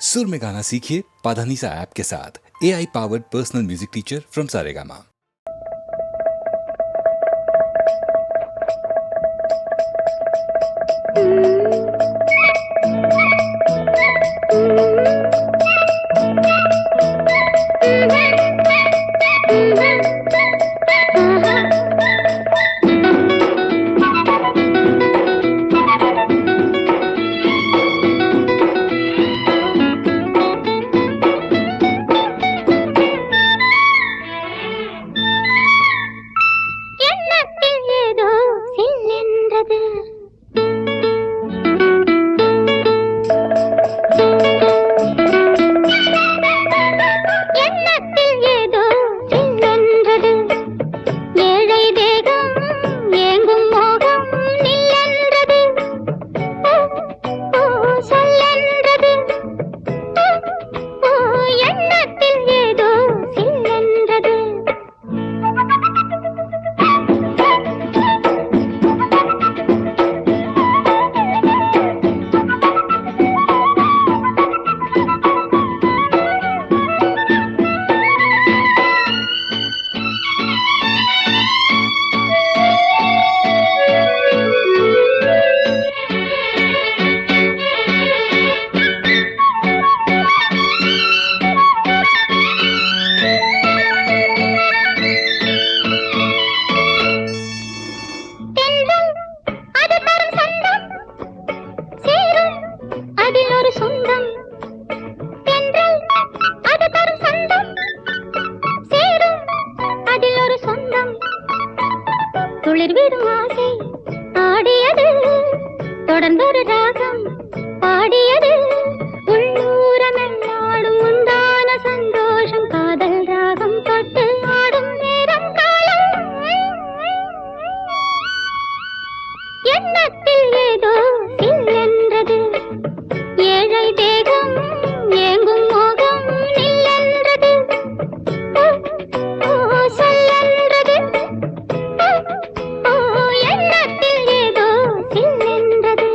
सुर में गाना सीखिए पाधानीसा ऐप के साथ। AI powered personal music teacher from Saregama. துளிர்விடும் ஆசை ஆடியது, தொடர்ந்தொரு ராகம் பாடியது, உள்ளூரமெல்லாடும் உண்டான சந்தோஷம், காதல் ராகம் தொட்டு ஆடும் நேரம் காலம். எண்ணத்தில் ஏதோ சில்லென்றது, ஏழை தேகம் ஏங்கும் மோகம் நில்லென்றது, சொல்லென்றது. எண்ணத்தில் ஏதோ சில்லென்றது.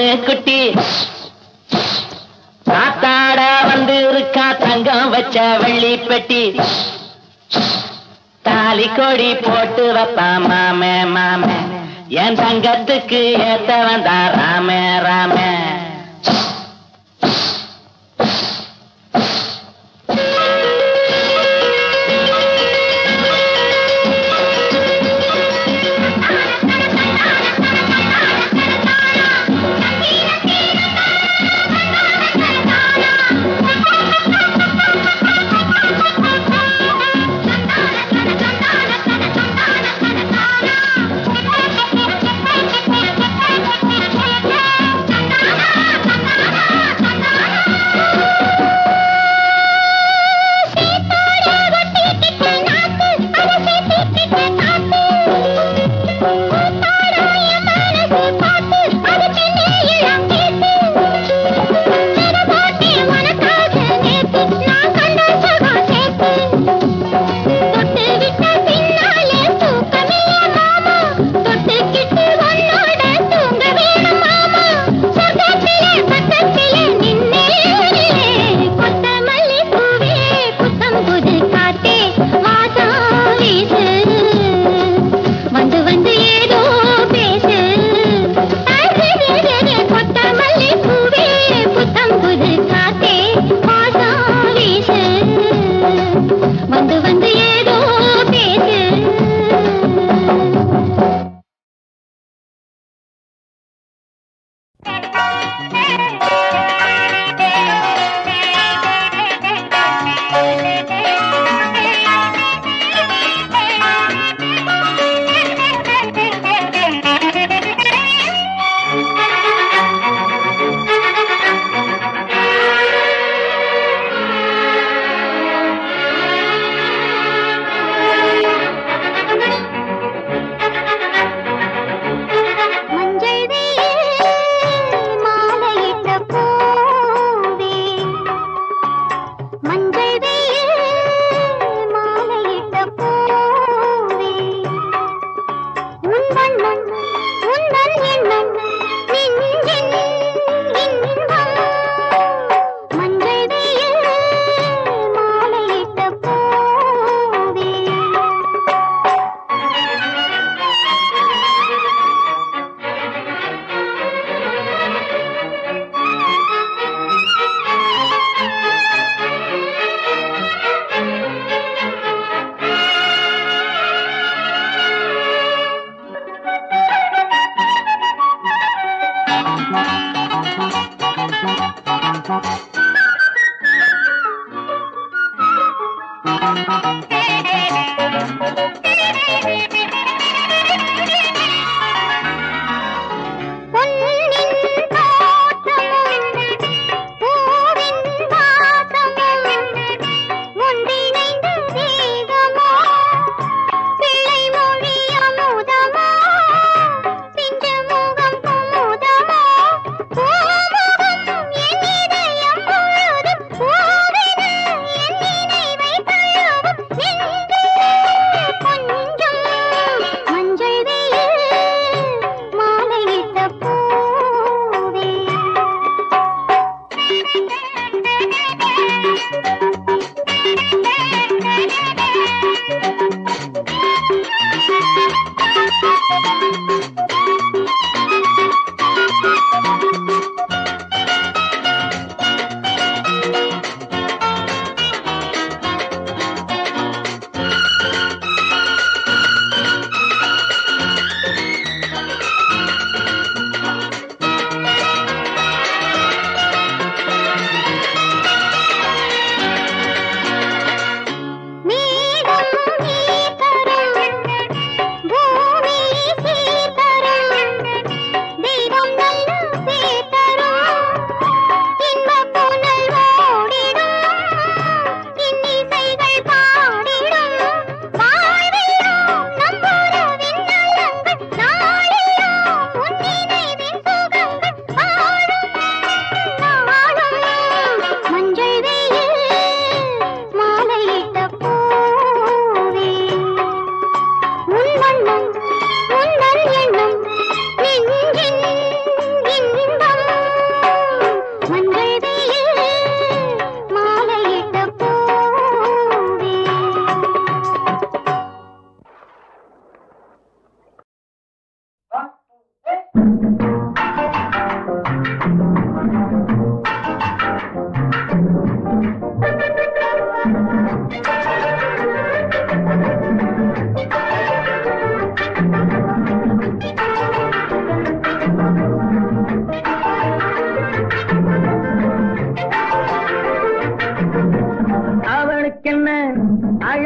கண்ணு குட்டி காத்தாட வந்து இருக்கா தங்கம் வச்ச வெள்ளி பெட்டி தாலி கொடி போட்டு வைப்பா மாமே மாமே என் தங்கத்துக்கு ஏத்த வந்தா ராமே ராமே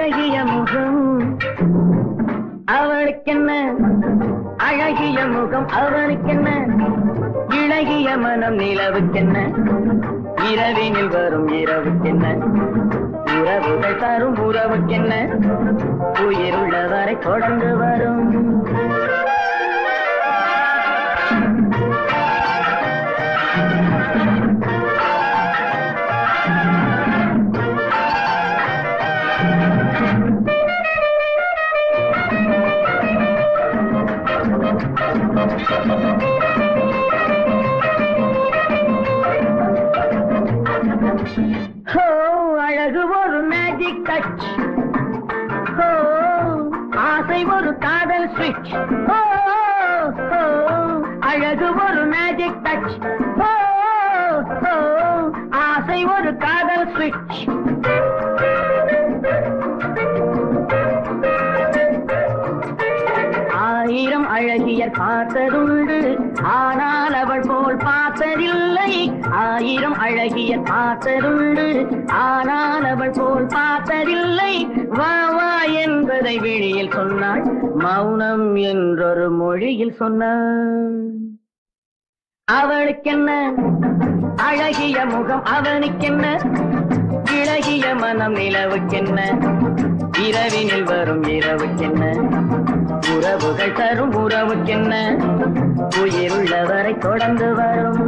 அழகிய முகம் அவளுக்கென்ன, அழகிய முகம் அவனுக்கென்ன, இழகிய மனம் நிலவுக்கென்ன, இரவினில் வரும் இரவுக்கென்ன, உறவுகள் தரும் உறவுக்கென்ன, உயிருள்ளவரை தொடர்ந்து வரும். அழகு ஒரு மேஜிக் டச், ஆசை ஒரு காதல் ஸ்விட்ச். அழகு ஒரு மேஜிக் டச், ஆசை ஒரு காதல் ஸ்விட்ச். ஆயிரம் அழகியர் பார்த்ததுண்டு, ஆனால் அவள் போல் பார்த்ததில்லை. ஆயிரம் அழகியர் பார்த்ததுண்டு, ஆனால் அவள் போல் பார்த்ததில்லை. வா வா என்பதை வெளியில் சொன்னாள், மௌனம் என்றொரு மொழியில் சொன்னாள். அவளுக்கென்ன, அழகிய முகம் அவனுக்கென்ன, இழகிய மனம் நிலவுக்கென்ன, இரவினில் வரும் இரவுக்கென்ன, உறவுகள் தரும் உறவுக்கென்ன, உயிருள்ளவரை தொடர்ந்து வரும்.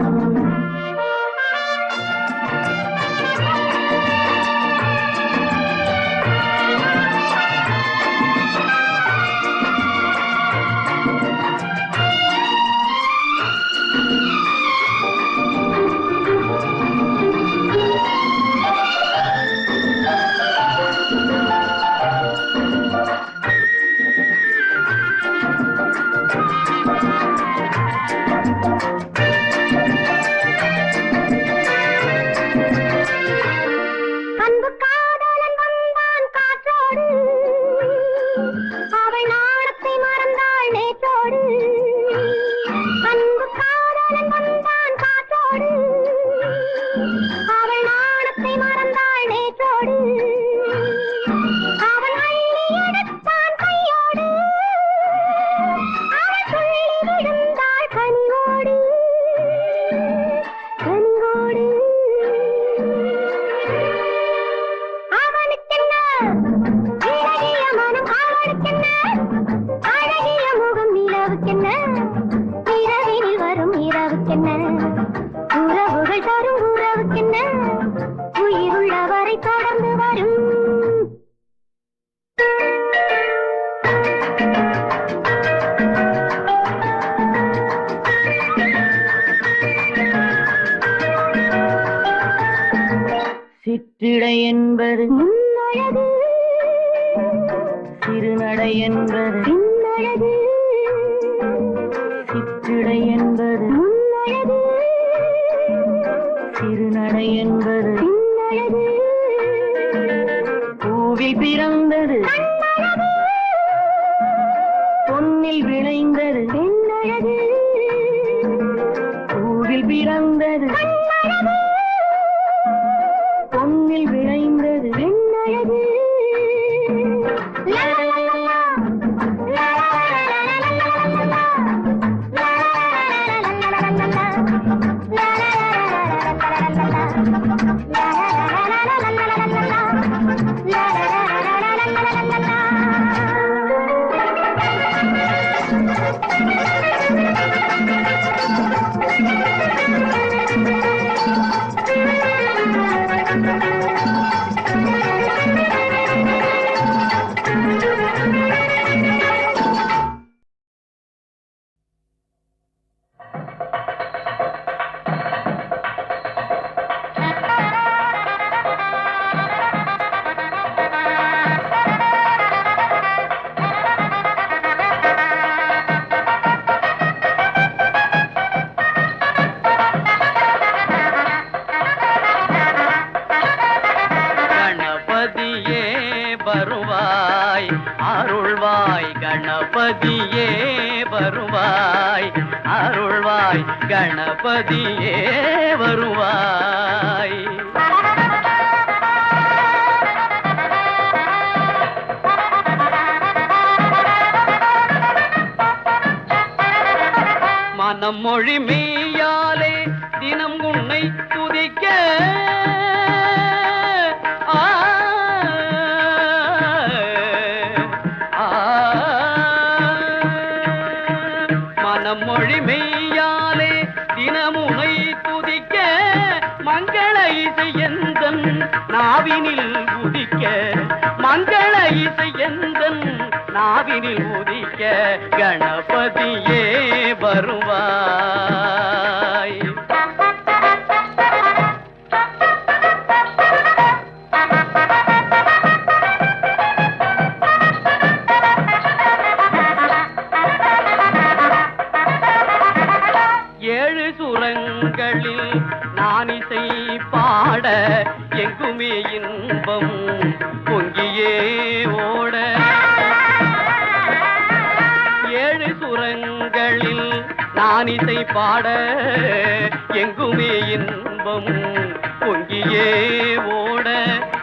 உறவுகள் தரும் உறவுக்கென்ன, உயிருள்ளவரை தொடர்ந்து வரும். சிற்றிடை என்பது முன்னழகு, சிறுநடை என்பது பின்னழகு. சிற்றிடை என்பது முன்னழகு, சிறுநடை என்பது பின்னழகு. பூவில் பிறந்தது பொன்னில் விளைந்தது பெண்ணழகு. பூவில் பிறந்தது பொன்னில் விளைந்தது பெண்ணழகு. வருவாய் அருள்வாய் கணபதியே வருவாய் அருள்வாய் கணபதியே வருவாய். மனம் மொழி மெய்யாலே தினம் உன்னை துதிக்க மனம் மொழி மெய்யாலே தினமுனை துதிக்க மங்கள இசை எந்தன் நாவினில் உதிக்க மங்கள இசை எந்தன் நாவினில் உதிக்க கணபதியே வருவாய். ஏழு சுரங்களில் நான் இசை பாட எங்குமே இன்பம் பொங்கியே ஓட ஏழு சுரங்களில் நான் இசை பாட எங்குமே இன்பம் பொங்கியே ஓட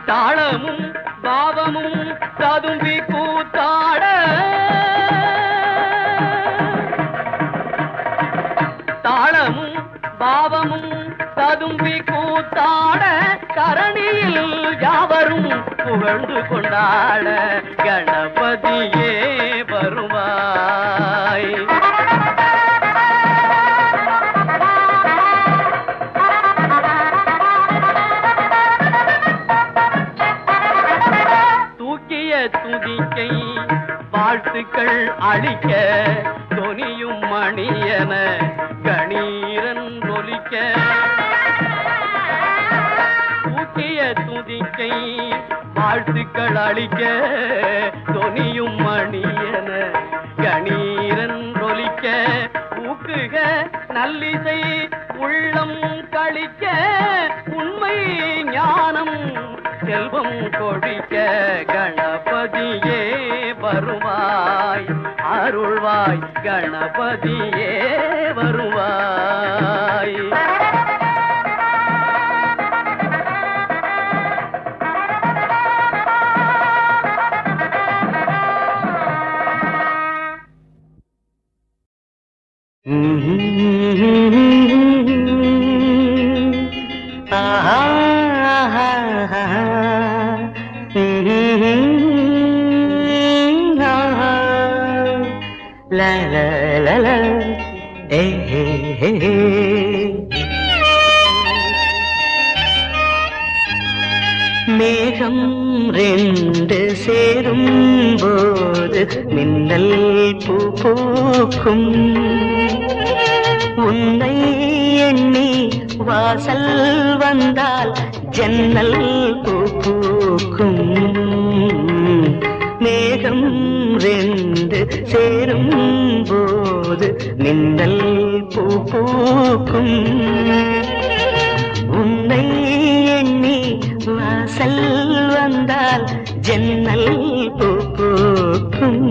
தாளமும் பாவமும் ததும்பி கூத்தாட தாளமும் பாவமும் ததும்பி கூத்தாட கரணியில் யாவரும் புகழ்ந்து கொண்டாட கணபதியே வருவாய். தூக்கிய துதிக்கை வாழ்த்துக்கள் அளிக்க தொனியும் மணியன கணீரன் ஒலிக்க தூக்கிய துதிக்கை வாழ்த்துக்கள் அளிக்க தொனியும் மணியன கணீரன் ஒலிக்க ஊக்குக நல்லிசை உள்ளம் கழிக்க உண்மை ஞானம் செல்வம் கொழிக்க கணபதியே வருவாய் அருள்வாய் கணபதியே வருவாய். La la la la, hey hey hey hey. மேகம் ரெண்டு சேரும் போது மின்னல் பூ பூக்கும் உன்னை எண்ணி வாசல் வந்தால் ஜன்னல் பூ பூக்கும் மேகம் ரெண்டு சேரும் போது மின்னல் பூ பூக்கும் உன்னை எண்ணி வாசல் வந்தால் ஜன்னல் பூ பூக்கும்.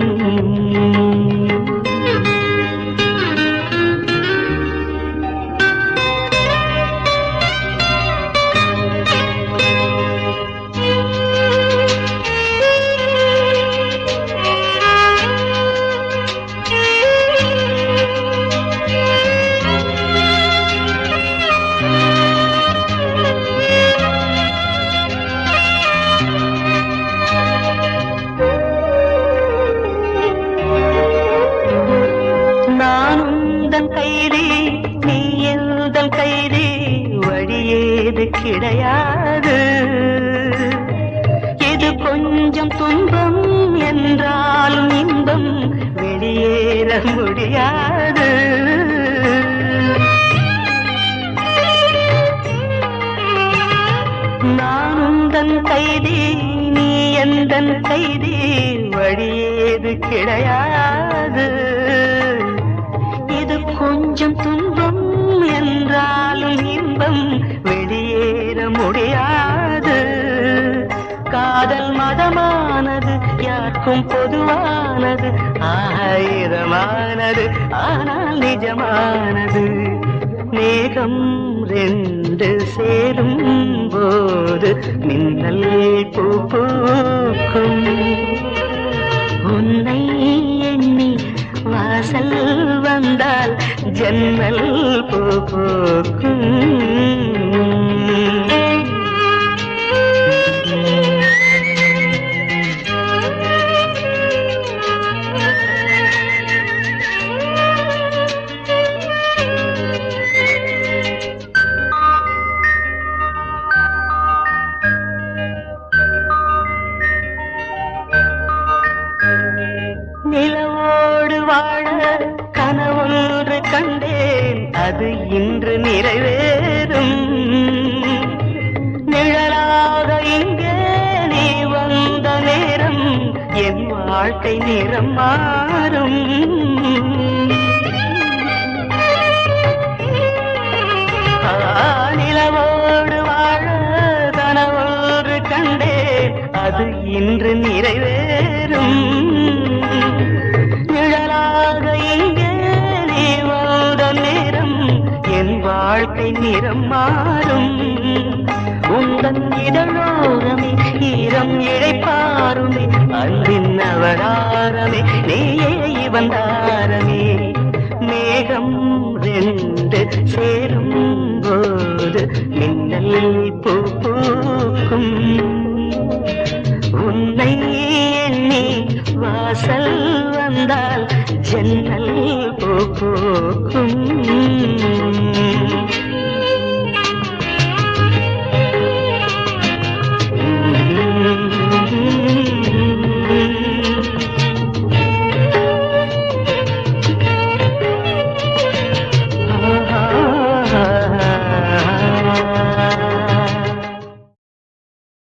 கிடையாது இது கொஞ்சம் துன்பம் என்றாலும் இன்பம் வெளியேற முடியாது. நான் உந்தன் கைதி நீ எந்தன் கைதி வழியேது கிடையாது இது கொஞ்சம் துன்பம் என்றாலும் இன்பம் வெளியேற முடியாது. காதல் மதமானது யாருக்கும் பொதுவானது ஆயிரமானது ஆனால் நிஜமானது. மேகம் ரெண்டு சேரும் போது மின்னல் பூ பூக்கும் உன்னை எண்ணி வாசல் வந்தால் ஜன்னல் பூ பூக்கும். நிலவோடு வாழ கனவொன்று கண்டேன், அது இன்று நிறைவேறும். நிழலாக இங்கே நீ வந்த நேரம் என் வாழ்க்கை நிறம் மாறும். நிலவோடு வாழ கனவொன்று கண்டேன், அது இன்று நிறைவேறும். நிழலாக இங்கே நீ வந்த நேரம் என் வாழ்க்கை நிறம் மாறும். உந்தன் இதழோரமே ஈரம் இழைப்பாருமே, அன்பின் அவதாரமே நீயே வந்தாரமே. மேகம் ரெண்டு சேரும் போது மின்னல் பூ பூக்கும். உன்னை எண்ணி வாசல் வந்தால் ஜன்னல் பூ பூக்கும்.